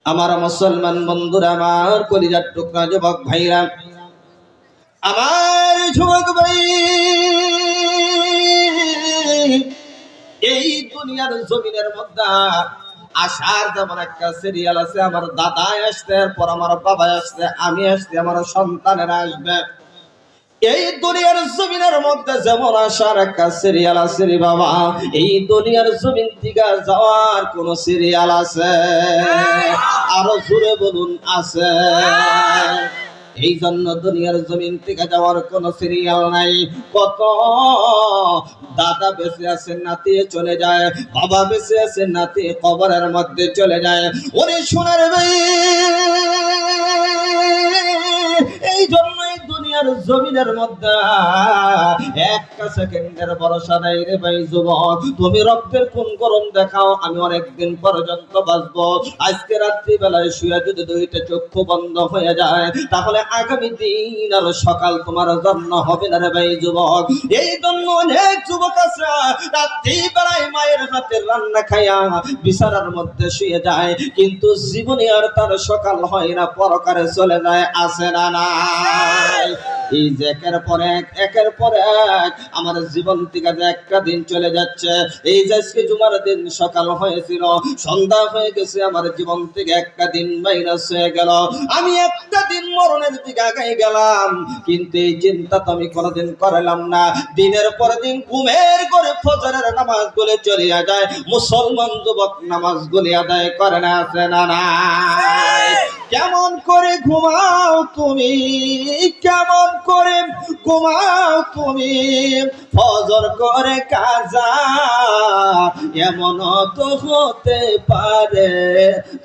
আমার মুসলমান বন্ধুরা, আমার কলিজার টুকরা যুবক ভাইরা, আমার যুবক ভাই, এই দুনিয়ার জমিনের মধ্যে আসার যেমন একটা সিরিয়াল আছে। আমার দাদা আসতে, পর আমার বাবা আসতে, আমি আসতে, আমার সন্তানেরা আসবে। এই দুনিয়ার জমিনের মধ্যে যেমন আসার একটা সিরিয়াল আছে রে বাবা, এই দুনিয়ার জমিন থেকে যাওয়ার কোন সিরিয়াল আছে? আরো জোরে বলুন, আছে। এই জন্য দুনিয়ার জমিন থেকে যাওয়ার কোন সিরিয়াল নাই। কত দাদা বেঁচে আছে, নাতি চলে যায়, বাবা বেঁচে আছে, নাতি কবরের মধ্যে চলে যায়। ওরে সোনার ভাই, এই জন্যই দুনিয়ার জমিনের মধ্যে একটা সেকেন্ডের ভরসা নাই রে ভাই যুবক। তুমি রক্তের কোন গরম দেখাও, আমি অনেকদিন পর্যন্ত বাঁচবো। আজকে রাত্রি বেলায় শুয়ে যদি দুইটা চক্ষু বন্ধ হয়ে যায়, তাহলে আগামী দিন আর সকাল তোমার জন্য হবে না রে ভাই যুবক। এই জন্য অনেক যুবক আছে রাত্রি বেলায় মায়ের হাতের রান্না খাইয়া বিছানার মধ্যে শুয়ে যায়, কিন্তু জীবনে আর তার সকাল হয় না, পরকারে চলে যায়। আছে না নাই? এই যে একের পর এক আমার জীবন থেকে যে একটা দিন চলে যাচ্ছে। এই যে আজকে জুমার দিন সকাল হয়েছিল, সন্ধ্যা হয়ে গেছে, আমার জীবন থেকে একটা দিন মাইনাস হয়ে গেল। আমি একটা দিন মরণের দিকে আগাই গেলাম, কিন্তু এই চিন্তা তো আমি কোনোদিন করলাম না। দিনের পর দিন ঘুমের করে ফজরের নামাজ গুলো চলিয়া যায়, মুসলমান যুবক নামাজ গুলি আদায় করে না। আছে না নাই? কেমন করে ঘুমাও তুমি, কেমন করে ঘুমাও তুমি, ফজর করে কাজা এমন তো হতে পারে,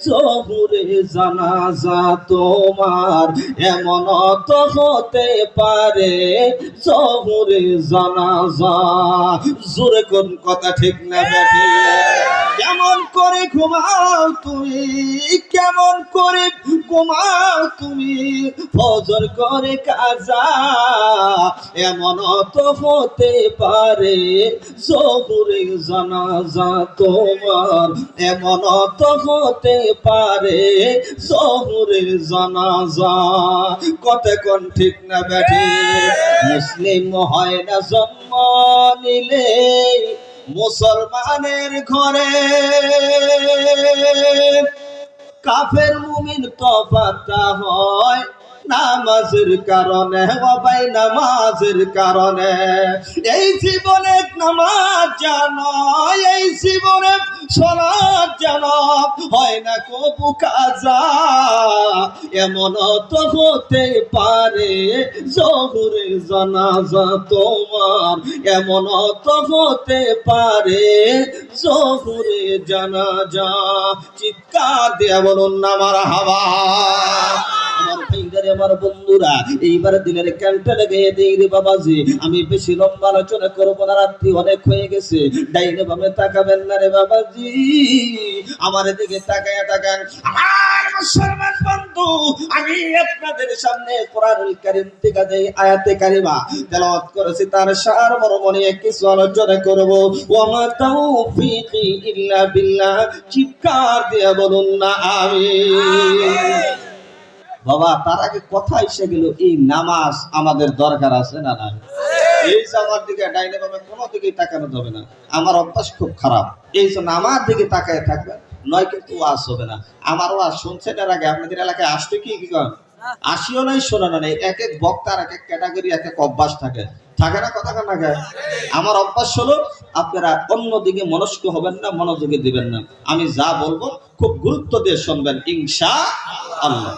জহুরে জানাজা তোমার এমন তো হতে পারে, জহুরে জানাজা। জোরে কোন কথা ঠিক না বেঠি? কেমন করে ঘুমাও তুমি, কেমন করে ঘুমাও তুমি, ফজর করে কাজা এমন তো হতে পারে, জহুরে জানাজা তোমার এমন তো হতে পারে, জহুরে জানাজা। কত কোন ঠিক না বেঠি? মুসলিম হয় না জন্ম নিলে মুসলমানের ঘরে, কাফের মুমিন তফাতটা হয় নামাজের কারণে। বাবাই নামাজের কারণে। এই জীবনে নামাজ জানো, এই জীবনে সালাত জানো, হয় না কবু কাজা এমন তো হতে পারে, জহুরে জানাজা তোমার এমন তো হতে পারে, জহুরে জানাজা। চিৎকার দিয়ে বলুন না মারহাবা। আমার ভাইদের, আমার বন্ধুরা, এইবার দিনের ক্যান্টা লেগে দেই রে বাবাজি। আমি বেশি লম্বা আলোচনা করবো না, রাত্রি অনেক হয়ে গেছে। ডাইনে বামে তাকাবেন না রে বাবাজি, আমার দিকে তাকায়া তাকান। আমার মুসলমান বন্ধু, আমি আপনাদের সামনে কোরআনুল কারীম থেকে যে আয়াতে কারিমা তেলাওয়াত করেছি, তার সারমর্ম নিয়ে কিছু আলোচনা করব। ওয়া মা তাওফীকি ইল্লা বিল্লাহ। চিৎকার দিয়ে বলুন না আমিন। বাবা, তার আগে কথা এসে গেল, এই নামাজ আমাদের দরকার আছে না নাই? এই যে আমার দিকে ডাইনে বামে কোনো দিকেই তাকানো যাবে না, আমার অভ্যাস খুব খারাপ। এই জন্য আমার দিকে তাকায় থাকবেন, নয় কিন্তু ওয়াজ হবে না। আমার ওয়াজ শুনছেন এর আগে? আপনাদের এলাকায় আসতে কি করেন? আসিও নাই, শোনানো নেই। এক এক বক্তার এক এক ক্যাটাগরি, এক এক অভ্যাস থাকে, থাকে না? কথা কান না? আমার অভ্যাস হলো আপনারা অন্যদিকে মনস্ক হবেন না, মনোযোগী দিবেন না। আমি যা বলবো খুব গুরুত্ব দিয়ে শুনবেন ইনশাআল্লাহ।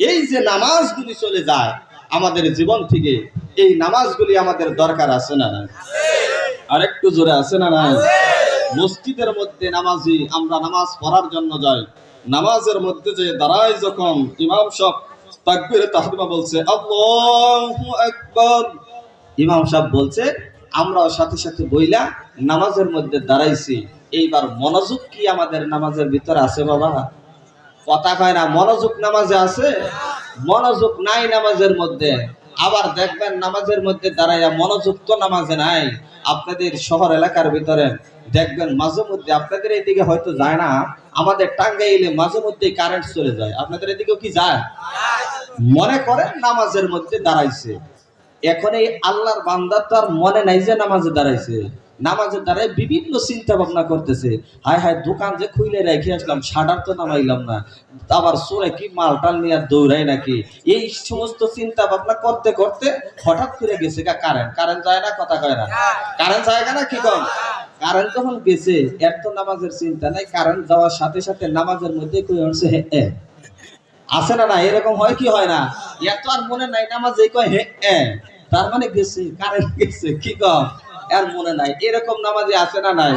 এই যে নামাজগুলি চলে যায় আমাদের জীবন থেকে, এই নামাজগুলি আমাদের দরকার আছে না নাই? আরেকটু জোরে আছে না নাই? মসজিদের মধ্যে নামাজি, আমরা নামাজ পড়ার জন্য যাই, নামাজের মধ্যে যে দাঁড়াই, যখন ইমাম সাহেব তাকবীরে তাহরিমা বলছে, আল্লাহু আকবার, ইমাম সাহেব বলছে, আমরাও সাথে সাথে বইলা নামাজের মধ্যে দাঁড়াইছি। এইবার মনোযোগ কি আমাদের নামাজের ভিতরে আছে বাবা? কথা কয় না। মনোযোগ নামাজে আছে? মনোযোগ নাই নামাজের মধ্যে। আবার দেখবেন নামাজের মধ্যে দাঁড়াইয়া মনোযোগ তো নামাজে নাই। আপনাদের শহর এলাকার ভিতরে দেখবেন মাঝে মধ্যে, আপনাদের এইদিকে হয়তো যায় না, আমাদের টাঙ্গাইলে মাঝে মধ্যে কারেন্ট চলে যায়। আপনাদের এদিকেও কি যায়? মনে করেন নামাজের মধ্যে দাঁড়াইছে, এখন এই আল্লাহর বান্দা তার মনে নাই যে নামাজে দাঁড়াইছে, নামাজের দ্বারাই বিভিন্ন চিন্তা ভাবনা করতেছে, হায় হায় দোকান যে খুলে রেখে আসলাম, শাটার তো নামাইলাম না, আবার চোরে কি মালটাল নিয়ে দৌড়াই নাকি, এই সমস্ত চিন্তা ভাবনা করতে করতে হঠাৎ করে গেছে কারেন্ট। কারেন্ট যায় না, কথা কয় না, কারেন্ট যায় না, কি কম কারেন্ট যখন গেছে, এর তো নামাজের চিন্তা নাই, কারেন্ট যাওয়ার সাথে সাথে নামাজের মধ্যে কই হচ্ছে হে আছে না, না এরকম হয় কি হয় না, এত আর মনে নাই নামাজে কয় হে, তার মানে গেছে কারেন্ট গেছে, কি কম এর মনে নাই। এরকম নামাজি আছে না নাই?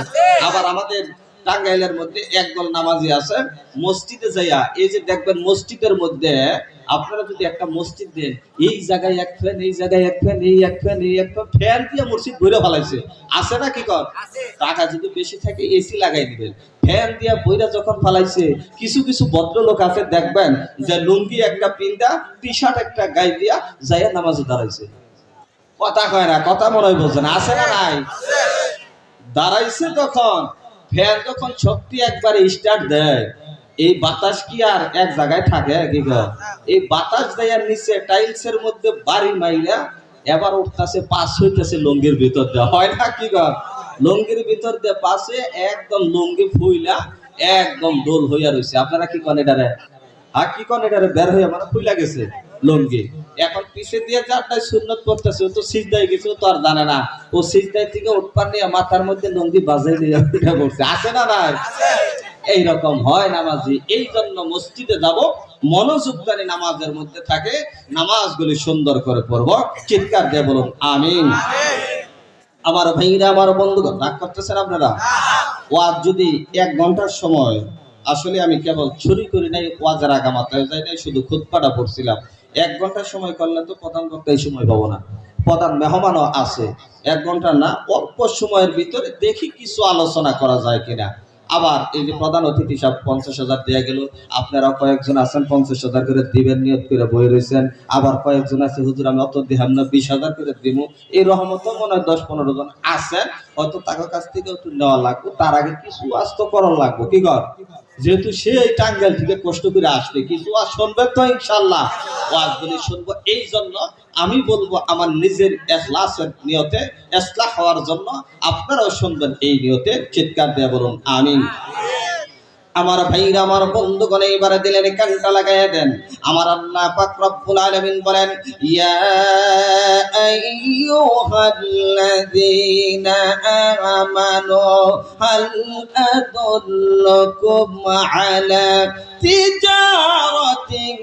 আবার আমাদের টাঙ্গাইলের মধ্যে একদল নামাজি আছে, মসজিদে যাইয়া এই যে দেখবেন মসজিদের মধ্যে আপনারা যদি একটা মসজিদ দেন, এই জায়গায় এক ফ্যান, এই জায়গায় এক ফ্যান, এই এক ফ্যান, এই এক ফ্যান, ফ্যান দিয়ে মসজিদ ভরে ফেলাইছে, আছে না, কি কর টাকা যদি বেশি থাকে এসি লাগাই দিবেন। ফ্যান দিয়া বইরা যখন ফেলাইছে, কিছু কিছু ভদ্রলোক আছে দেখবেন যে লুঙ্গি একটা পিন্দা, টি শার্ট একটা গায়ে দিয়া যাইয়া নামাজে দাঁড়াইছে, কথা কয় না, কথা মনে হয় বলছেন, আছে না নাই? দাঁড়াইছে তখন ফ্যান যখন শক্তি একবারে স্টার্ট দেয়, এই বাতাস কি আর এক জায়গায় থাকে কি গো? এই বাতাস দেয়ার নিচে টাইলসের মধ্যে বাড়ি মাইরা এবার উঠতেছে, পাস হইতেছে লুঙ্গির ভিতর দিয়ে, হয় না কি গো? লুঙ্গির ভিতর দিয়ে পাশে একদম লুঙ্গি ফুইলা একদম দোল হইয়া রয়েছে। আপনারা কি কন এটারে? আর কি কন এটারে? বের হইয়া মানে ফুইলা গেছে লুঙ্গি। এখন পিছে দিয়ে যারটাই সুন্নত করতেছে, ও তো সিজদায় গেছে, ও তো আর জানে না, ও সিজদায় থেকে উঠপার নিয়ে মাথার মধ্যে লুঙ্গি বাজাই দিয়ে উঠে পড়ছে, আছে না নাই? এইরকম হয় নামাজি। এই জন্য মসজিদে যাব, মনোযোগকারী নামাজের মধ্যে থাকে, নামাজগুলি সুন্দর করে পড়ব। চিৎকার দিয়ে বলুন আমিন। আমার ভাইরা, আমার বন্ধুগণ, রাগ করতেছেন আপনারা? ওয়াজ যদি 1 ঘন্টার সময়, আসলে আমি কেবল চুরি করি নাই, ওয়াজের আগামাতায় যাই নাই, শুধু খুতবাটা পড়ছিলাম। 1 ঘন্টার সময় করলে তো প্রধান বক্তা এই সময় পাবো না, প্রধান মেহমানও আছে। 1 ঘন্টা না, অল্প সময়ের ভিতরে দেখি কিছু আলোচনা করা যায় কিনা। আবার এই যে প্রধান অতিথি সব 50,000 দেয়া গেল, আপনারা কয়েকজন আছেন 50,000 করে দিবেন নিয়ত করে বই রয়েছেন, আবার কয়েকজন আছে হুজুর আমি অত দিহাম না, 20,000 করে দিব, এই রহমত মনে হয় 10-15 জন আছেন, হয়তো তার কাছ থেকে একটু নেওয়া লাগবে, তার আগে কিছু আস্ত করার লাগবে, কি কর, যেহেতু সেই টাঙ্গাইল থেকে কষ্ট করে আসবে, কিছু আর শুনবে তো ইনশাল্লাহ, ওয়াজগুলি শুনবো। এই জন্য আমি বলবো আমার নিজের ইখলাসের নিয়তে, ইসলাহ হওয়ার জন্য, আপনারাও শুনবেন এই নিয়তে। চিৎকার দিয়ে বলুন আমিন। আমার ভাইরা, আমার বন্ধুগণ, এবারে দিলেন কানটা লাগাইয়া দেন। আমার আল্লাহ পাক রব্বুল আলামিন বলেন, ইয়া আইয়ুহাল্লাযীনা আমানু হাল আদুল্লুকুম আলা তিজারাতিন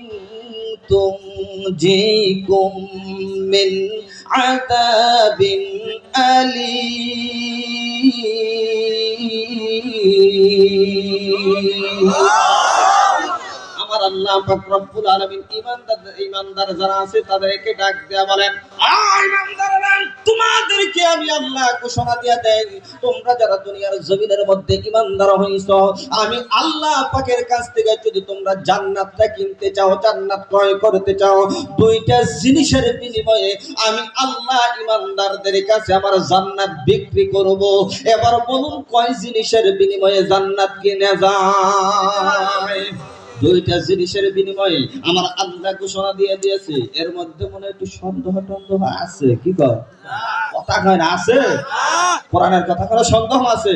তুনজিকুম মিন আযাবিন আলীম। আমার আল্লাহ পাক রব্বুল আলামিন ঈমানদার যারা আছে তাদেরকে ডাক দেয়া বলেন, ঈমানদাররা, তোমাদেরকে আমি আল্লাহ ঘোষণা দিয়া দেই, তোমরা যারা দুনিয়ার জমিনের মধ্যে ঈমানদার হইছো, আমি আল্লাহ পাকের কাছ থেকে যদি তোমরা জান্নাতটা কিনতে চাও, জান্নাত ক্রয় করতে চাও, 2টা জিনিসের বিনিময়ে আমি আল্লাহ ঈমানদারদের কাছে আমার জান্নাত বিক্রি করব। এবার বলুন কয় জিনিসের বিনিময়ে জান্নাত কিনা যায়? 2টা জিনিসের বিনিময়ে আমার আল্লাহ ঘোষণা দিয়ে দিয়েছে। এর মধ্যে মনে একটু সন্দেহ আছে, কি কর, কথা কয় না, আছে কোরআনের কথা করে সন্দেহ আছে?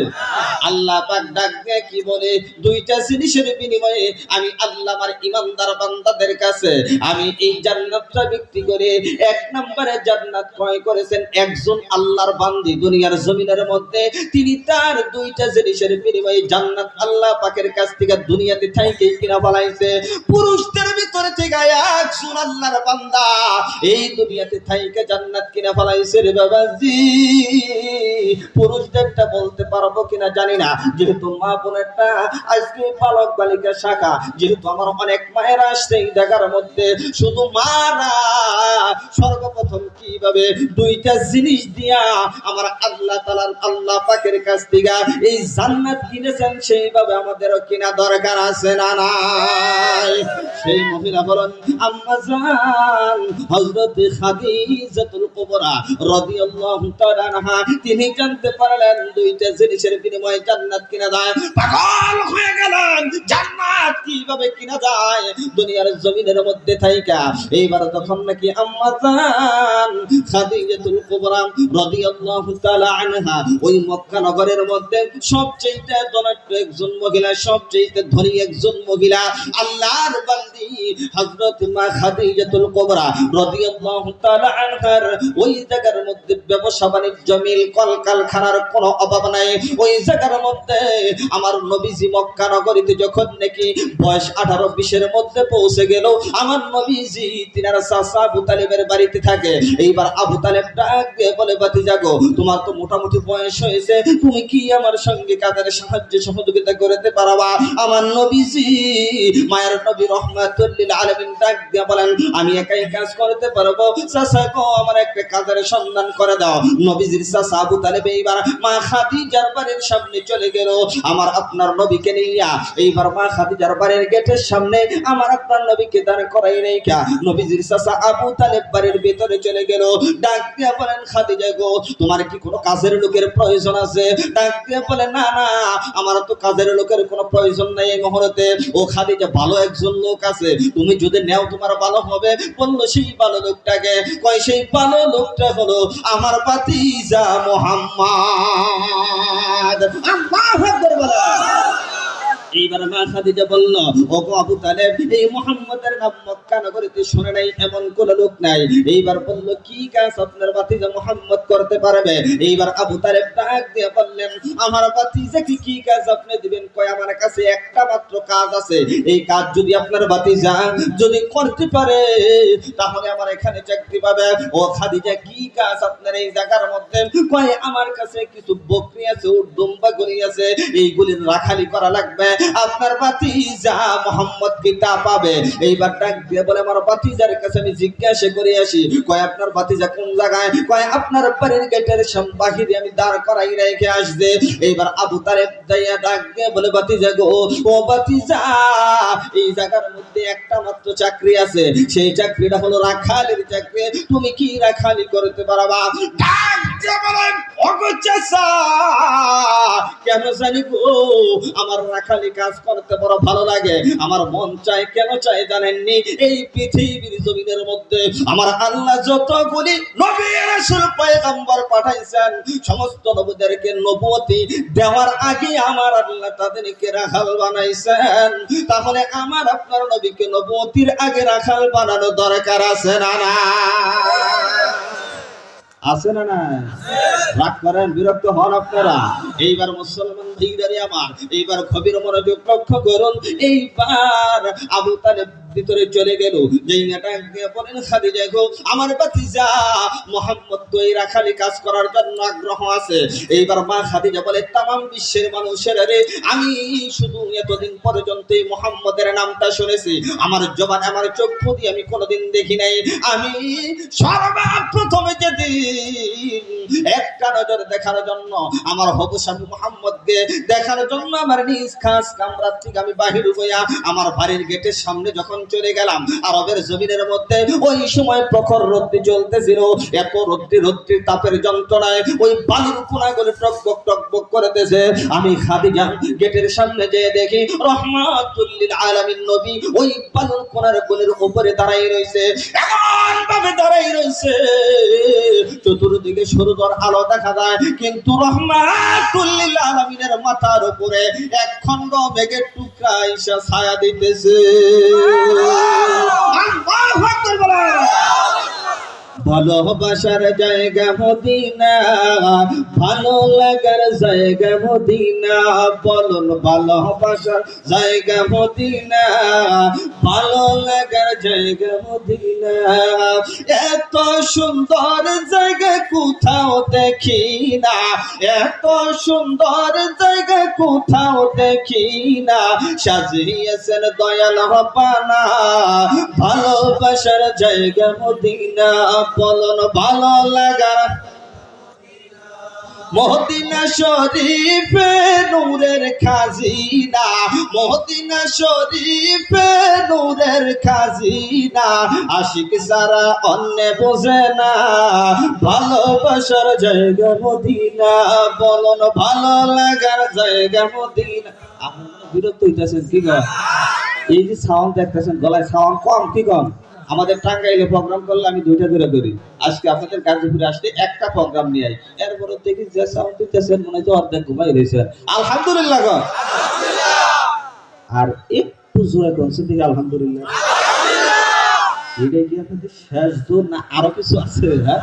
আল্লাহ পাক ডাক দিয়ে কি বলে, 2টা জিনিসের বিনিময়ে আমি আল্লাহ আমার ঈমানদার বান্দাদের কাছে আমি এই জান্নাতটা বিক্রি করে 1 নম্বরে জান্নাত ক্রয় করেছেন একজন আল্লাহর বান্দি দুনিয়ার জমিনের মধ্যে, তিনি তার 2টা জিনিসের বিনিময়ে জান্নাত আল্লাহ পাকের কাছ থেকে দুনিয়াতে থাইকে কিনা ফলাইছে। পুরুষদের ভিতরে থেকে একজন আল্লাহর বান্দা এই দুনিয়াতে থাইকে জান্নাত কিনা ফলাইছে রে বাবাজি। পুরুষদেরটা বলতে পারবো কিনা জানি না, যেহেতু মা বোনেরটা আজকে পালক বালিকা শাখা, যেহেতু আমার অনেক মায়েরা আসছে এই জায়গার মধ্যে, শুধু মারা সর্বপ্রথম কিভাবে 2টা জিনিস দিয়া আমার আল্লাহ তাআলার আল্লাহ পাকের কাছ থেকে এই জান্নাত কিনেছেন, সেইভাবে আমাদেরও কিনা দরকার আছে না নাই? সেই মহিলা বলেন আম্মা জান হযরত খাদিজাতুল কুবরা রাদিয়াল্লাহু তাআলা আনহা। তিনি জানতে পারলেন দুইটা জিনিসের বিনিময়ে জান্নাত কিনা যায়। পাগল হয়ে গেলেন, জান্নাত কিভাবে কিনা যায় দুনিয়ার জমিনের মধ্যে থাইকা। এইবার তখন নাকি আম্মা জান খাদিজাতুল কুবরা রাদিয়াল্লাহু তাআলা আনহা ওই মক্কা নগরের মধ্যে সবচেয়ে ধনাঢ্য একজন মহিলা, সবচেয়ে ধনী একজন মহিলা, আল্লাহর বান্দি হযরত মা খাদিজাতুল কুবরা রাদিয়াল্লাহু তাআলা আনহার ওই জায়গার মধ্যে ব্যবসা বাণিজ্য মিল কলকারখানার কোনো অভাব নাই। ওই জায়গার মধ্যে আমার নবীজি মক্কা নগরীতে যখন নাকি বয়স 18-20 এর মধ্যে পৌঁছে গেল, আমার নবীজি তিনার চাচা আবু তালেবের বাড়িতে থাকে। এইবার আবু তালেব ডাক দিয়ে বলে ভাতিজা গো, তোমার তো মোটামুটি বয়স হয়েছে, তুমি কি আমার সঙ্গে কাজের সাহায্য সহযোগিতা করতে পারবা? আমার নবীজি মায়ের নবী রহমাতুল লিল আলামিন ডাক দিয়ে বলেন আমি একাই কাজ করতে পারবো, চাচা গো আমার একটা কাজের সন্ধান করে দাও। নবীজির চাচা আবু তালেব এইবার মা খাদিজার বাড়ির সামনে চলে গেল আমার আপনার নবীকে নিয়া। এইবার মা খাদিজার বাড়ির গেটের সামনে আমার আপনার নবীকে দাঁড় করাই রেখা নবীজির চাচা আবু তালেব বাড়ির ভিতরে চলে গেল। ডাক দিয়ে বলেন খাদিজা গো, তোমার কি কোনো কাজের লোকের প্রয়োজন আছে? ডাক দিয়ে বলে না না, আমার তো কাজের লোকের কোনো প্রয়োজন নাই এই মুহূর্তে। ও খাদিজা, ভালো একজন লোক আছে, তুমি যদি নেও তোমার ভালো হবে। বললো সেই ভালো লোকটাকে? কয় সেই ভালো লোকটা হলো আমার ভাতিজা মুহাম্মদ। আল্লাহু আকবার বলো। এইবার মা খাদিজা বলল ও আবু তালেব, এই মুহাম্মদের নাম মক্কা নগরীতে শুনে নাই এমন কোন লোক নাই। এইবার বলল কি কাজ আপনার ভাতিজা মুহাম্মদ করতে পারবে? এইবার আবু তালেব ডাক দিয়ে বললেন আমার ভাতিজাকে কি কাজ আপনি দিবেন? কয় আমার কাছে একটা মাত্র কাজ আছে, এই কাজ যদি আপনার ভাতিজা যদি করতে পারে তাহলে আমার এখানে চাকরি পাবে। ও খাদিজা, কি কাজ আপনার এই জায়গার মধ্যে? কয় আমার কাছে কিছু বকরি আছে, উট দুম্বা গলি আছে, এইগুলির রাখালি করা লাগবে, আপনার ভাতিজা মুহাম্মদ কি তা পাবে? এইবার ডাক দিয়ে বলে আমার ভাতিজার কাছে আমি জিজ্ঞাসা করে আসি। কয় আপনার ভাতিজা কোন জায়গায়? কয় আপনার বাড়ির গেটের সামনে বাহিরে আমি দাঁড় করাই রেখে আসবে। এইবার আবু তালেব যাইয়া ডাক দিয়ে বলে ভাতিজা গো, ও ভাতিজা এই জায়গার মধ্যে একটা মাত্র চাকরি আছে, সেই চাকরিটা হলো রাখালির চাকরি, তুমি কি রাখালি করতে পারবা? ডাক দিয়ে বলেন ওগো চাচা, কেন জানি গো আমার রাখালি কাজ করতে বড় ভালো লাগে, আমার মন চায়। কেন চায় জানেননি? এই পৃথিবীর জমিনের মধ্যে আমার আল্লাহ যতগুলি নবী রাসূল পয়গম্বর পাঠাইছেন, সমস্ত নবীদেরকে নবুয়তি দেওয়ার আগে আমার আল্লাহ তাদেরকে রাখাল বানাইছেন। তাহলে আমার আপনার নবীকে নবুয়তির আগে রাখাল বানানো দরকার আছে না না? আছে না না? রাগ করেন, বিরক্ত হন আপনারা। এইবার মুসলমান ভাইরা আমার, এইবার গভীর মনোযোগ লক্ষ্য করুন। এইবার আবু তালেব ভিতরে চলে গেল। যেই ডাক দিয়ে বলেন খাদিজা গো, আমার ভাতিজা মুহাম্মদ তো এই রাখালি কাজ করার জন্য আগ্রহ আছে। এইবার মা খাদিজা বলে তামাম বিশ্বের মানুষের রে, আমি শুধু এতদিন পর্যন্ত এই মুহাম্মদের নামটা শুনেছি, আমার জবান আমার চক্ষু দিয়ে আমি কোনোদিন দেখি নাই। আমি সর্বপ্রথমে যেদিন একটা নজর দেখার জন্য আমার হবু স্বামী মুহাম্মদকে দেখার জন্য আমার নিজ খাস কামরা থেকে আমি বাহির হইয়া আমার বাড়ির গেটের সামনে যখন চলে গেলাম, আরবের জমিনের মধ্যে ওই সময় প্রখর রোদ্রি চলতেছিল। এত রোদ্রি তাপের যন্ত্রণায় ওই বালুর কোনাগুলো টকবক টকবক করতেছে। আমি খাদিজা গেটের সামনে যেয়ে দেখি রহমাতুল লিল আলামিন নবী ওই বালুর কোনার গুলির উপরে দাঁড়াই রইছে, এমন ভাবে দাঁড়াই রইছে চতুর্দিকে সূর্যের আলো দেখা যায়, কিন্তু রহমাতুল লিল আলামিনের মাথার উপরে একখণ্ড মেঘের টুকরা এসে ছায়া দিতেছে। আল্লাহু আকবার বলেন। ভালোবাসার জায়গা মদিনা, ভালো লাগার জায়গা মদিনা, বলুন ভালোবাসার জায়গা মদিনা, ভালো লাগার জায়গা মদিনা। এত সুন্দর জায়গা কোথাও দেখি না, এত সুন্দর জায়গা কোথাও দেখি না, সাজিয়েছেন দয়াল রব্বানা ভালোবাসার জায়গা মদিনা, বলুন ভালো লাগা। মদিনা শরীফে নূরের খাজিনা, মদিনা শরীফে নূরের খাজিনা, আশিক সারা অন্য বোঝে না, ভালোবাসার জায়গা মদিনা, বলন ভালো লাগার জায়গা মদিনা। আপনারা বিরক্ত হইতেছেন কি গো? এই যে সাউন্ড দেখতেছেন, গলায় সাউন্ড কম কি কম? আমাদের টাঙ্গাইলে প্রোগ্রাম করলে আমি 2টা করে করি, আজকে আপনাদের গাজীপুরে আসতে একটা প্রোগ্রাম নিয়ে আই, এরপরে দেখি যে সাউন্ড দিতেছেন মনে হয় অর্ধেক ঘুমাই রয়েছে। আলহামদুলিল্লাহ গো, আর একটু জোরে করছেন দেখি আলহামদুলিল্লাহ। এটাই কি আপনাদের শেষ জোর না আরো কিছু আছে? হ্যাঁ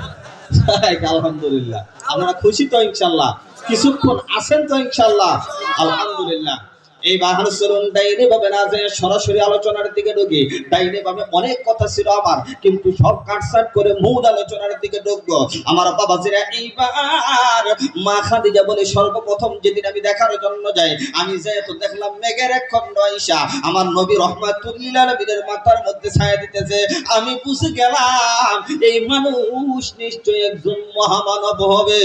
আলহামদুলিল্লাহ, আপনারা খুশি তো ইনশাল্লাহ? কিছুক্ষণ আছেন তো ইনশাল্লাহ? আলহামদুলিল্লাহ। এই বাহার চলুন ডাইনে ভাবে না যে সরাসরি আলোচনার দিকে ঢুকি। ডাইনে ভাবে অনেক কথা ছিল আমার, কিন্তু সব কাটসাট করে মূল আলোচনার দিকে ঢুকবো। আমার বাবাজিরা, এইবার মা খাদিজা বলে সর্বপ্রথম যেদিন আমি দেখার জন্য যাই, আমি যেহেতু দেখলাম মেঘের এক খণ্ড আইসা আমার নবী রহমাতুল্লিল আলামিনের মাথার মধ্যে ছায়া দিতেছে, আমি বুঝে গেলাম এই মানুষ নিশ্চয়ই একজন মহামানব হবে।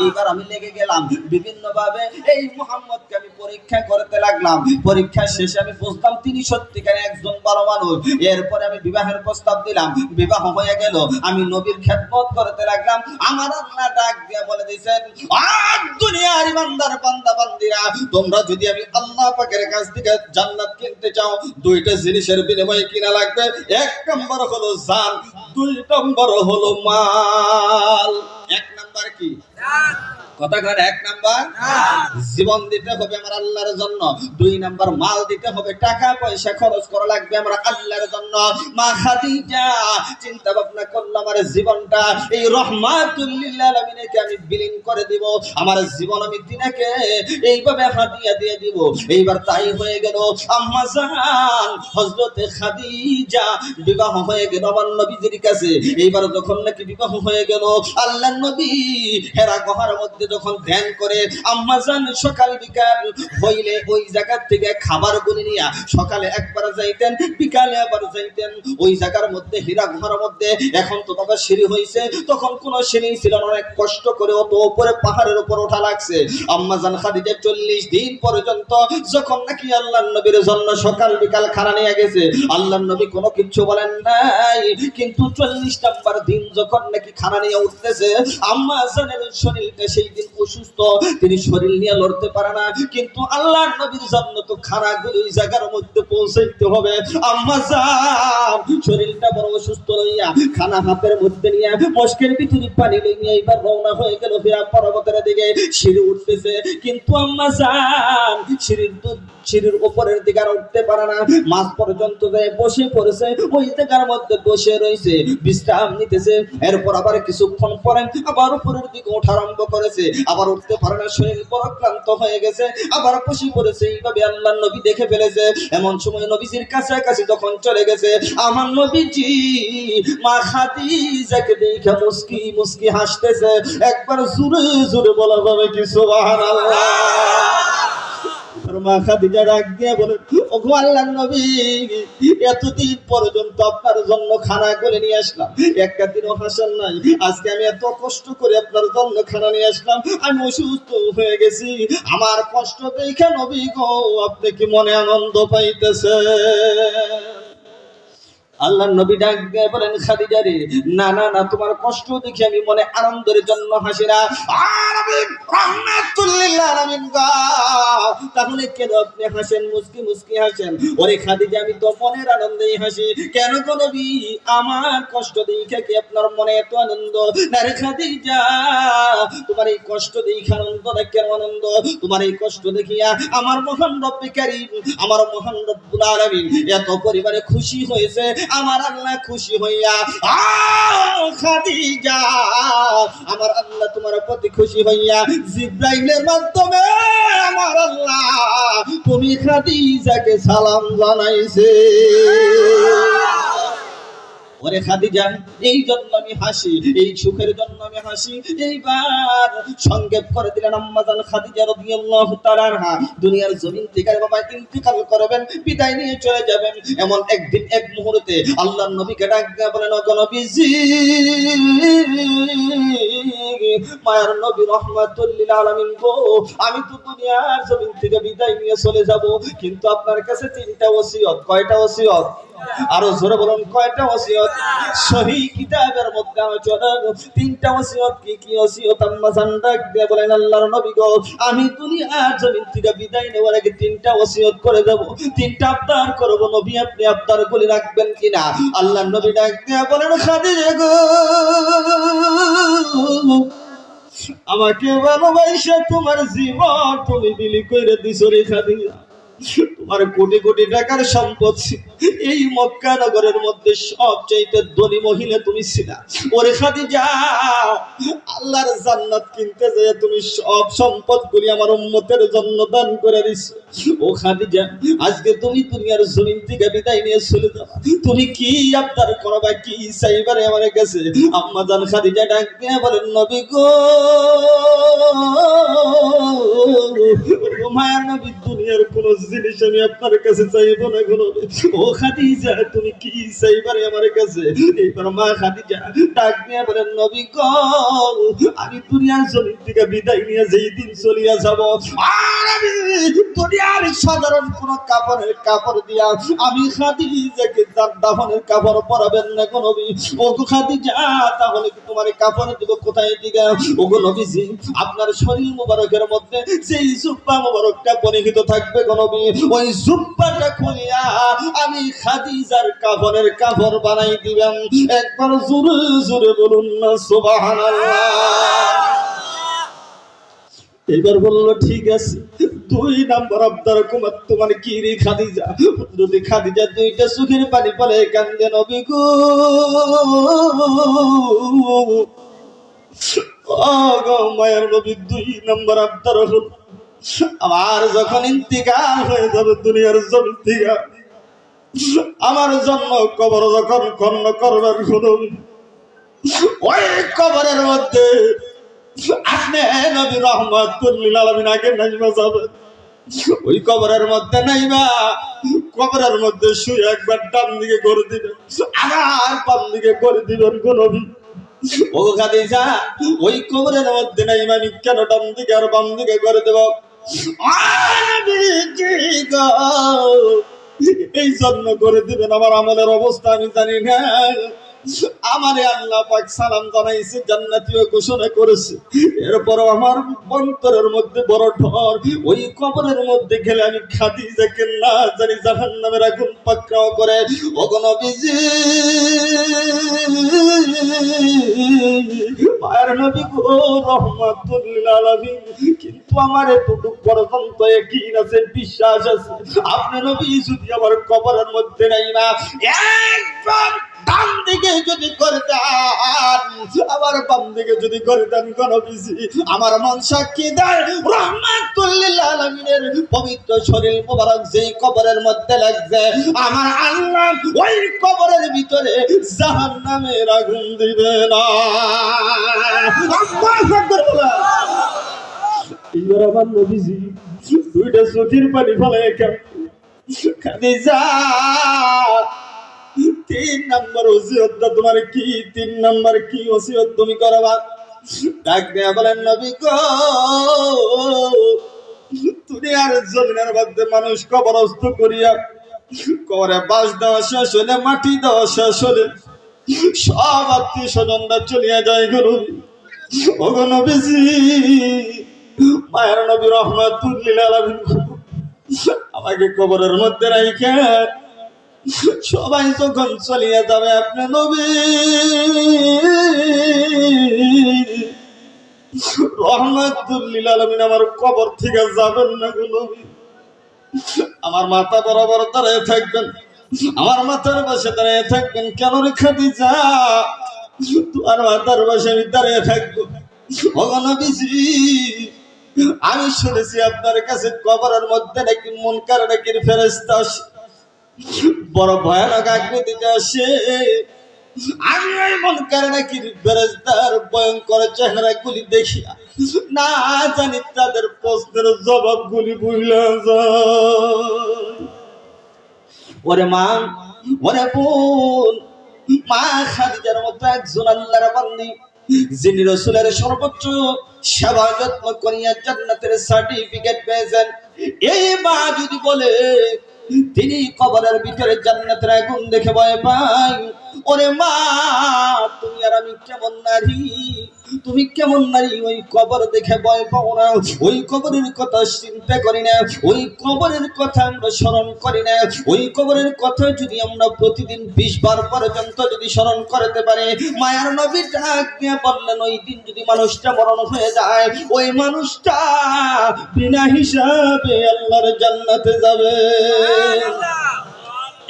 এইবার আমি লেগে গেলাম বিভিন্ন ভাবে এই মুহাম্মদ আমি পরীক্ষা করতে লাগলাম। পরীক্ষা শেষে আমি বুঝলাম তিনি সত্যিকার একজন ভালো মানুষ। এরপরে আমি বিবাহের প্রস্তাব দিলাম, বিবাহ হয়ে গেল, আমি নবীর খেদমত করতে লাগলাম। আমার আল্লাহ ডাক দিয়ে বলে দিয়েছেন, আজ দুনিয়ার ইমানদার বান্দা বান্দিরা, তোমরা যদি আমি আল্লাহ পাকের কাছ থেকে জান্নাত কিনতে চাও, 2টা জিনিসের বিনিময়ে কিনা লাগবে। 1 নম্বর হলো জান, 2 নম্বর হলো মাল। 1 নম্বর কি? কথা কর। 1 নাম্বার জীবন দিতে হবে আমার আল্লাহর জন্য, 2 নাম্বার মাল দিতে হবে, টাকা পয়সা খরচ করা লাগবে আমার আল্লাহর জন্য। মা খাদিজা চিন্তা ভাবনা করলো, আমার জীবনটা এই রহমাতুল লিল আলামিনকে আমি বিলীন করে দিব, আমার জীবন আমি তিনাকে এইভাবে হাদিয়া দিয়ে দিব। এইবার তাই হয়ে গেল। আম্মা জান হযরতে খাদিজা বিবাহ হয়ে গেল আমার নবীজির কাছে। এইবার যখন নাকি বিবাহ হয়ে গেল, আল্লাহর নবী হেরা গুহার মধ্যে যখন ধ্যান করে, আম্মা জান সকাল বিকাল হইলে ওই জায়গা থেকে খাবার গুলি নিয়ে সকালে একবার যাইতেন, বিকালে আবার যাইতেন ওই জায়গার মধ্যে, হীরা গুহার মধ্যে। এখন তো বাবা সিঁড়ি হইছে, তখন কোন সিঁড়ি ছিল না, অনেক কষ্ট করে অত উপরে পাহাড়ের উপর ওঠা লাগছে। আম্মা জান খাদিজা 40 দিন পর্যন্ত যখন নাকি আল্লাহর নবীর জন্য সকাল বিকাল খানা নিয়ে গেছে, আল্লাহর নবী কোনো কিছু বলেন নাই। কিন্তু 40 নম্বর দিন যখন নাকি খানা নিয়ে উঠতেছে, আম্মা জানের শরীরটা সেই দিন অসুস্থ, তিনি শরীর নিয়ে লড়তে পারে না। কিন্তু আল্লাহর নবীর জন্য তো খানাগুলো ওই জায়গার মধ্যে পৌঁছাইতে হবে। আম্মা জান শরীরটা বড় অসুস্থ লইয়া খানা হাতের মধ্যে নিয়ে মস্কের ভিতরে পানি লইয়া এবার রওনা হয়ে গেল হীরা পর্বতের দিকে। সিঁড়ি উঠতেছে, কিন্তু আম্মা জান সিঁড়ির উপরের দিকে আর উঠতে পারে না, মাঝ পর্যন্ত যায় বসে পড়েছে, ওই জায়গার মধ্যে বসে রয়েছে, বিশ্রাম নিতেছে। এরপর আবার কিছুক্ষণ পরে আবার উপরের দিকে ওঠা আরম্ভ করেছে, আবার উঠতে পারে না, শরীর বড় ক্লান্ত হয়ে গেছে, আবার বসে পড়েছে। এইভাবে আল্লাহর নবী দেখে ফেলেছে। এমন সময় নবীজির কাছাকাছি যখন চলে গেছে, আমার নবীজি মা খাদিজাকে দেখে মুস্কি মুস্কি হাসতেছে। একবার জোরে জোরে বলা যাবে কি সুবহানাল্লাহ? মা খাদিজা ডাক দিয়ে বলে, ওগো আল্লাহর নবী, এতদিন পর্যন্ত আপনার জন্য খানা করে নিয়ে আসলাম, একটা দিনও হাসান নাই। আজকে আমি এত কষ্ট করে আপনার জন্য খানা নিয়ে আসলাম, আমি অসুস্থ হয়ে গেছি, আমার কষ্ট দেখে নবী গো আপনি কি মনে আনন্দ পাইতেছে? আল্লাহর নবী ডাক দিয়ে বলেন, খাদিজা রে, না না না, তোমার কষ্ট দেখে আমি মনে আনন্দের জন্য হাসি না। আর আমি রহমাতুল্লিল আলামিন গো, তাহলে কেন আপনি হাসেন, মুস্কি মুস্কি হাসেন? ওরে খাদিজা, আমি তো মনের আনন্দেই হাসি। কেন গো নবী, আমার কষ্ট দেখে কি আপনার মনে এত আনন্দ? না রে খাদিজা, তোমার এই কষ্ট দেখে আনন্দ না, কেন আনন্দ? তোমার এই কষ্ট দেখিয়া আমার মহান রব্বে কারীম, আমার মহান রব্বুল আলামিন এত পরিবারে খুশি হয়েছে। আমার আল্লাহ খুশি হইয়া, খাদিজা, আমার আল্লাহ তোমার প্রতি খুশি হইয়া জিবরাইলের মাধ্যমে আমার আল্লাহ তুমি খাদিজাকে সালাম জানাইছে। ওরে খাদিজা, এই জন্য আমি হাসি, এই সুখের জন্য আমি হাসি। এইবার সংক্ষেপ করে দিলেন আম্মা জান খাদিজা রাদিয়াল্লাহু তাআলা আনহা দুনিয়ার জমিন থেকে বাবা ইন্তিকাল করবেন, বিদায় নিয়ে চলে যাবেন। এমন একদিন এক মুহূর্তে আল্লাহর নবীকে ডাক দিয়ে বলেন, ও নবীজি, মায়ার নবী রাহমাতুল লিল আলামিন গো, আমি তো দুনিয়ার জমিন থেকে বিদায় নিয়ে চলে যাব, কিন্তু আপনার কাছে তিনটা ওসিয়ত। কয়টা ওসিয়ত? আরো জোরে বলুন, কয়টা ওসিয়ত? সহিহ কিতাবের মধ্যে আলোচনা তিনটা ওসিয়ত। কি কি ওসিয়ত? আম্মা জান ডাক দিয়ে বলেন, আল্লাহর নবী গো, আমি দুনিয়ার জমিন থেকে বিদায় নেওয়ার আগে তিনটা ওসিয়ত করে দেব, তিনটা আবদার করব। নবী আপনি আবদার করে রাখবেন কিনা? আল্লাহর নবী ডাক দিয়ে বলেন, খাদিজা গো, আমাকে ভালোবাসা তোমার জীবন তুমি বিলি করে দিছো রে খাদিজা। তোমার কোটি কোটি টাকার সম্পদ, এই মক্কা নগরের মধ্যে সবচেয়ে ধনী মহিলা তুমি ছিলা। ওরে খাদিজা, আল্লাহর জান্নাত কিনতে যায় তুমি সব সম্পদগুলি আমার উম্মতের জন্য দান করে দিছো। ও খাদিজা, আজকে তুমি দুনিয়ার জমিন থেকে বিদায় নিয়ে চলে যাও, তুমি কি আবদার করবা, কি চাইবারে আমার কাছে? আম্মা জান খাদিজা ডাক দিয়ে বলেন, নবী গো, মায়া নবী, দুনিয়ার কোন জিনিস আমি আপনার কাছে চাইবো না গো নবী। ও খাদিজা, তুমি কি চাইবারে আমার কাছে? এইবার মা খাদিজা ডাক দিয়ে বলেন, নবী গো, আমি দুনিয়ার জমিন থেকে বিদায় নিয়ে যেই দিন চলিয়া যাব, আর আমি দুনিয়ার সাধারণ কোন কাপড়ের কাপড় দিয়া আমি খাদিজাকে তার দাফনের কাপড় পরাবেন না গো নবী। ও গো খাদিজা, তাহলে কি তোমার কাপড় দিব কোথায় দিগা? ও গো নবীজি, আপনার শরীর মুবারকের মধ্যে যেই জুব্বা মুবারকটা পরিহিত থাকবে গো নবী, ওই জুব্বাটা খুলিয়া আমি খাদিজার কাপড়ের কাপড় বানাই দিবেন। একবার জোরে জোরে বলুন না সুবহানাল্লাহ। এবার বললো, ঠিক আছে, 2 নাম্বার আবদার তোমার কি রে খাদিজা? যদি খাদিজা দুইটা চোখের পানি পড়ে কান্দে, নবী গো, ও গো মায়ের নবী, 2 নাম্বার আবদার হলো, আমার যখন ইন্তিকাল হয়ে যাবে দুনিয়ার জমিন থেকে, আমার জন্য কবর যখন খনন করবার হলো, ওই কবরের মধ্যে আপনি নবী রাহমাতুল লিল আলামিন আগে নাইবা যাবেন। ওই কবরের মধ্যে নাইবা, কবরের মধ্যে শুয়ে একবার ডান দিকে করে দিবেন, আবার বাম দিকে করে দিবেন গো নবী। ও খাদিজা, ওই কবরের মধ্যে নাইবা, আমি কেন ডান দিকে আর বাম দিকে করে দেব? এই জন্য করে দিবেন, আমার আমলের অবস্থা আমি জানি না। আমারে আল্লাহ পাক সালাম জানাইছে, জান্নাতীয় ঘোষণা করেছে, এরপরও আমার অন্তরের মধ্যে বড় ডর, ওই কবরের মধ্যে গেলে আমি খাদিজাকে না জানি জাহান্নামের আগুন পাকড়াও করে। ওগো নবীজি, মায়ের নবী গো রাহমাতুল লিল আলামিন, কিন্তু আমার এতটুকু পর্যন্ত ইয়াকিন আছে, বিশ্বাস আছে, আপনি নবী যদি আমার কবরের মধ্যে নাই না, একবার ডান দিকে যদি করে দেন, আবার বাম দিকে যদি করে দেন গো নবীজি, আমার মন সাক্ষী দেয়, রাহমাতুল লিল আলামিনের পবিত্র শরীর মোবারক যেই কবরের মধ্যে লাগছে, আমার আল্লাহ ওই কবরের ভিতরে জাহান্নামের আগুন দিবে না। আল্লাহু আকবার। এবার আমার নবীজি 2টা চোখের পানি ফেলে খাদিজা, 3 নাম্বার ওসিয়ত তোমার কি? 3 নাম্বার কি ওসিয়ত তুমি করবা? ডাক দিয়া বলেন, নবী গো, দুনিয়ার জমিনের মধ্যে মানুষ কবরস্থ করিয়া কবরে বাঁশ দেওয়া শেষ হলে, মাটি দেওয়া শেষ হলে, সব আত্মীয় স্বজনরা চলিয়া যায় গো নবী। ও গো নবীজি, মায়ের নবী রাহমাতুল লিল আলামিন আমাকে কবরের মধ্যে রাইখা সবাই যখন চলিয়া যাবে, আপনি নবী রাহমাতুল লিল আলামিন আমার কবর থেকে যাবেন না গো নবী। আমার মাথা বরাবর দাঁড়িয়ে থাকবেন, আমার মাথার পাশে দাঁড়িয়ে থাকবেন। কেন রে খাদিজা, তোমার মাথার পাশে আমি দাঁড়িয়ে থাকবো? ও নবীজি, আমি শুনেছি আপনার কাছে কবরের মধ্যে নাকি মুনকার নাকির ফেরেশতা আসে, বড় ভয়ানক আকৃতিতে আসে, আমি ওই মুনকার নাকির ফেরেশতার ভয়ঙ্কর চেহারাগুলি দেখিয়া না জানি তাদের প্রশ্নের জবাবগুলি ভুলে যায়। ওরে মা, ওরে বোন, মা খাদিজার মতো একজন আল্লাহর বান্দী যিনি রাসূলের সর্বোচ্চ সেবা যত্ন করিয়া জান্নাতের সার্টিফিকেট পেয়েছেন, এই মা যদি বলে তিনি কবরের ভিতরে জান্নাতের আগুন দেখে ভয় পাই, ওরে মা তুমি আর আমি কেমন নারী, তুমি কেমন নারী ওই কবর দেখে ভয় পাও না, ওই কবরের কথা চিন্তা করি না, ওই কবরের কথা আমরা স্মরণ করি না, ওই কবরের কথা যদি আমরা প্রতিদিন 20 বার পর্যন্ত যদি স্মরণ করতে পারি, মায়ার নবী ডাক দিয়ে বললেন ওই দিন যদি মানুষটা মরণ হয়ে যায়, ওই মানুষটা বিনা হিসাবে আল্লাহর জান্নাতে যাবে।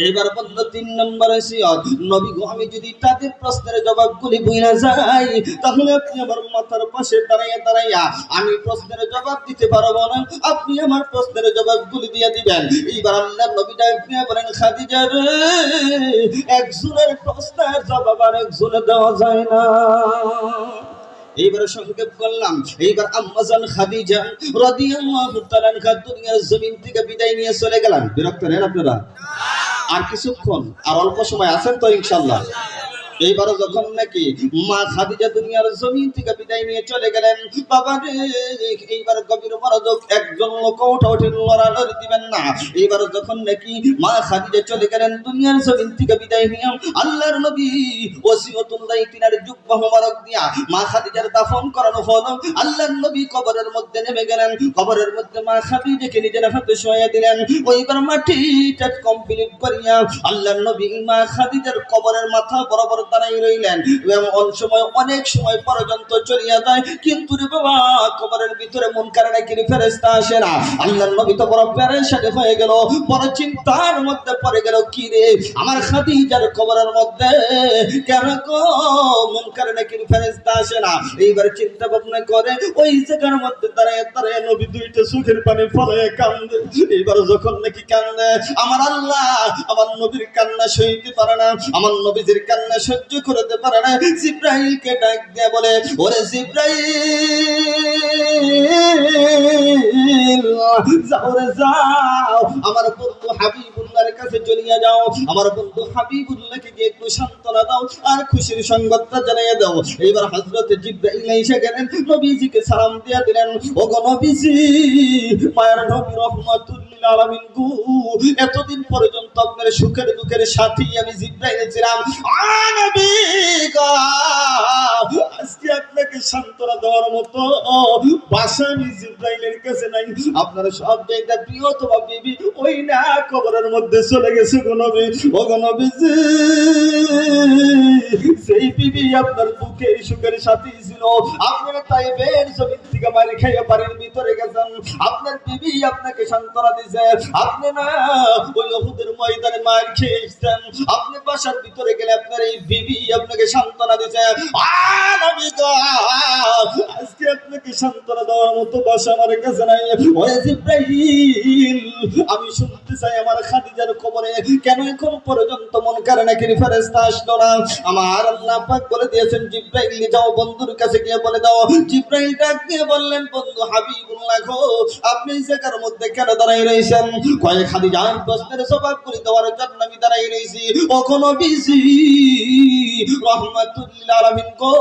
এবার বললো 3 নম্বর সিয়ত, নবী গো আমি যদি তাদের প্রশ্নের জবাবগুলি বুঝা যাই, তাহলে আপনি আমার মাথার পাশে দাঁড়াইয়া দাঁড়াইয়া আমি প্রশ্নের জবাব দিতে পারবো না, আপনি আমার প্রশ্নের জবাবগুলি দিয়ে দিবেন। এইবার আল্লাহর নবী ডাক দিয়ে বলেন, খাদিজা রে, একজনের প্রশ্নের জবাব আর একজনে দেওয়া যায় না। এইবার সংক্ষেপ করলাম। এইবার আম্মাজান খাদিজা রাদিয়াল্লাহু তাআলা আনহা দুনিয়ার জমিন থেকে বিদায় নিয়ে চলে গেলেন। বিরক্ত নেন আপনারা? আর কিছুক্ষণ, আর অল্প সময় আছেন তো ইনশাআল্লাহ। এইবারও যখন নাকি মা খাদিজা দুনিয়ার জমিন থেকে বিদায় নিয়ে চলে গেলেন, বাবা রে এইবার গভীর মনোযোগ, একজন লোক ওঠা লড়ালড়ি দিবেন না। এইবার যখন নাকি মা খাদিজা চলে গেলেন দুনিয়ার জমিন থেকে বিদায় নিয়ে, আল্লাহর নবী ওসিয়তুল্লাহ তিনার জুব্বা মোবারক দিয়া মা খাদিজার দাফন করানো হলো। আল্লাহর নবী কবরের মধ্যে নেমে গেলেন, কবরের মধ্যে মা খাদিজাকে নিজের হাতে শোয়া দিলেন। ওইবার মাটিটা কমপ্লিট করিয়া আল্লাহর নবী মা খাদিজার কবরের মাথা বরাবর দাঁড়াই রইলেন। সময় অনেক সময় পর্যন্ত চলিয়া যায়, কিন্তু রে বাবা কবরের ভিতরে মুনকার নাকির ফেরেশতা আসে না। আল্লাহর নবী তো বড় পেরেশানি হয়ে গেল, বড় চিন্তার মধ্যে পড়ে গেল, কি রে আমার খাদিজার কবরের মধ্যে কেন গো মুনকার নাকির ফেরেশতা আসে না। এইবার চিন্তা ভাবনা করে ওই জায়গার মধ্যে দাঁড়ায় দাঁড়ায় নবী দুইটা চোখের পানি ফলায় কান্দে। এইবার যখন নাকি কান্দে, আমার আল্লাহ আমার নবীর কান্না সইতে পারে না, আমার নবীর কান্না সহ্য করতে পারে না। জিব্রাইলকে ডাক দিয়ে বলে, ওরে জিব্রাইল যাও রে যাও, আমার বন্ধু হাবিবুল্লাহর কাছে চলিয়া যাও, আমার বন্ধু হাবিবুল্লাহকে গিয়ে একটু সান্ত্বনা দাও আর খুশির সংবাদটা জানিয়ে দাও। এইবার হযরত জিব্রাইল এসে গেলেন, নবীজিকে সালাম দিয়ে দিলেন, ও গো নবীজি, মায়ের নবী রাহমাতুল আলামিন গো, এতদিন পর্যন্ত আপনার সুখের দুঃখের সাথী আমি জিব্রাইল ছিলাম, নবী গো আজকে আপনাকে সান্ত্বনা দেওয়ার মতো ভাষা আমি জিব্রাইলের কাছে নাই। আপনার সব জায়গা প্রিয়তম বিবি ওই না কবরের মধ্যে চলে গেছে গো নবী। ও গো নবীজি, সেই বিবি আপনার দুঃখের সুখের সাথী ছিল, আপনারা তাইবের জমিন থেকে মারি খাইয়া বাড়ির ভিতরে গেছেন, আপনার বিবি আপনাকে সান্ত্বনা দিছে, আপনি না ওই উহুদের ময়দানে মার খেয়ে এসেছেন, আপনি বাসার ভিতরে গেলে আপনার এই বিবি আপনাকে সান্ত্বনা দিছে। নবী গো আজকে আপনাকে সান্ত্বনা দেওয়ার মতো বাসা আমার কাছে নাই। ওরে জিব্রাইল, আমি শুনতে চাই আমার খাদিজার কবরে কেন এখন পর্যন্ত মুনকার নাকির ফেরেশতা আসলো না। আমার আল্লাহ পাক বলে দিয়েছেন, জিব্রাইল যাও বন্ধুর কাছে গিয়ে বলে দাও। জিব্রাইল ডাক দিয়ে বললেন, বন্ধু হাবিবুল্লাহ গো আপনি এই জায়গার মধ্যে কেন দাঁড়াই রয়েছেন? কয় খাদিজার প্রশ্নের জবাব করে দেওয়ার জন্য আমি দাঁড়াই রয়েছি। ও কোন বিজি রাহমাতুল আলামিন গো,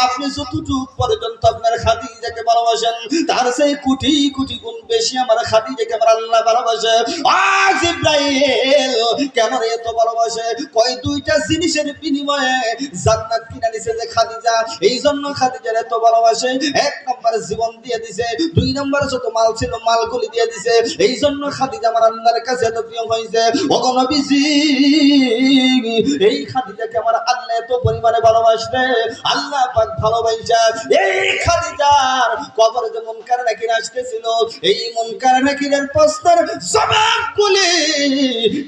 আপনি যতটুকু পর্যন্ত আপনার খাদিজাকে ভালোবাসেন তার সেই কোটি কোটি গুণ বেশি আমার খাদিজাকে আমার আল্লাহ ভালোবাসে। জিব্রাইল কেন এত ভালোবাসে? কয় দুইটা জিনিসের বিনিময়ে জান্নাত কিনে নিছে যে খাদিজা, এই জন্য খাদিজার এত ভালোবাসে। 1 নম্বর জীবন দিয়ে দিছে, 2 নম্বর যত মাল ছিল মালগুলি দিয়ে দিছে, এই জন্য খাদিজা আমার আল্লাহর কাছে এত প্রিয় হয়েছে। ওগো নবীজি, এই খাদিজাকে আমার আল্লাহ এত পরিমাণে ভালোবাসে, আল্লাহ পাক ভালোবাসা এই খাদিজার কবরে যে মুনকার নাকির আসতেছিল, এই মুনকার নাকিরের প্রশ্নের জবাবগুলি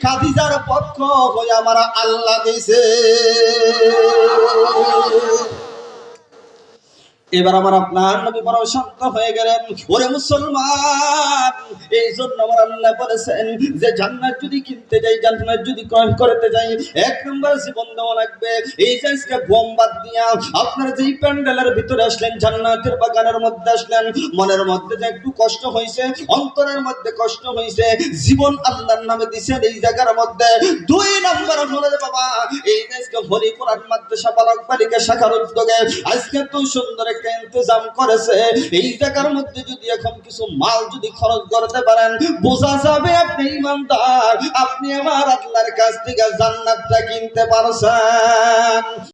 খাদিজার পক্ষ হয়ে আমার আল্লাহ দিছে। এবার আমার আপনার নবী বড় শান্ত হয়ে গেলেন। ওরে মুসলমান, এই জন্য আমার আল্লাহ বলেছেন যে জান্নাত যদি কিনতে যাই, জান্নাত যদি ক্রয় করতে যাই, এক নম্বর জীবন দেওয়া লাগবে। এই যে আজকে গম বাদ দিয়া আপনারা যেই প্যান্ডেলের ভিতরে আসলেন, জান্নাতের বাগানের মধ্যে আসলেন, মনের মধ্যে যে একটু কষ্ট হয়েছে, অন্তরের মধ্যে কষ্ট হয়েছে, জীবন আল্লাহর নামে দিছেন এই জায়গার মধ্যে। দুই নম্বর হলো যে বাবা, এই যে আজকে হরিপুরার মাদ্রাসা বালক বালিকা শাখার উদ্যোগে আজকে তো সুন্দর একটা ইন্তজাম করেছে, এই জায়গার মধ্যে যদি এখন কিছু মাল যদি খরচ করতে পারেন, বোঝা যাবে আপনি ইমানদার, আপনি আমার আল্লাহর কাছ থেকে জান্নাতটা কিনতে পারছেন।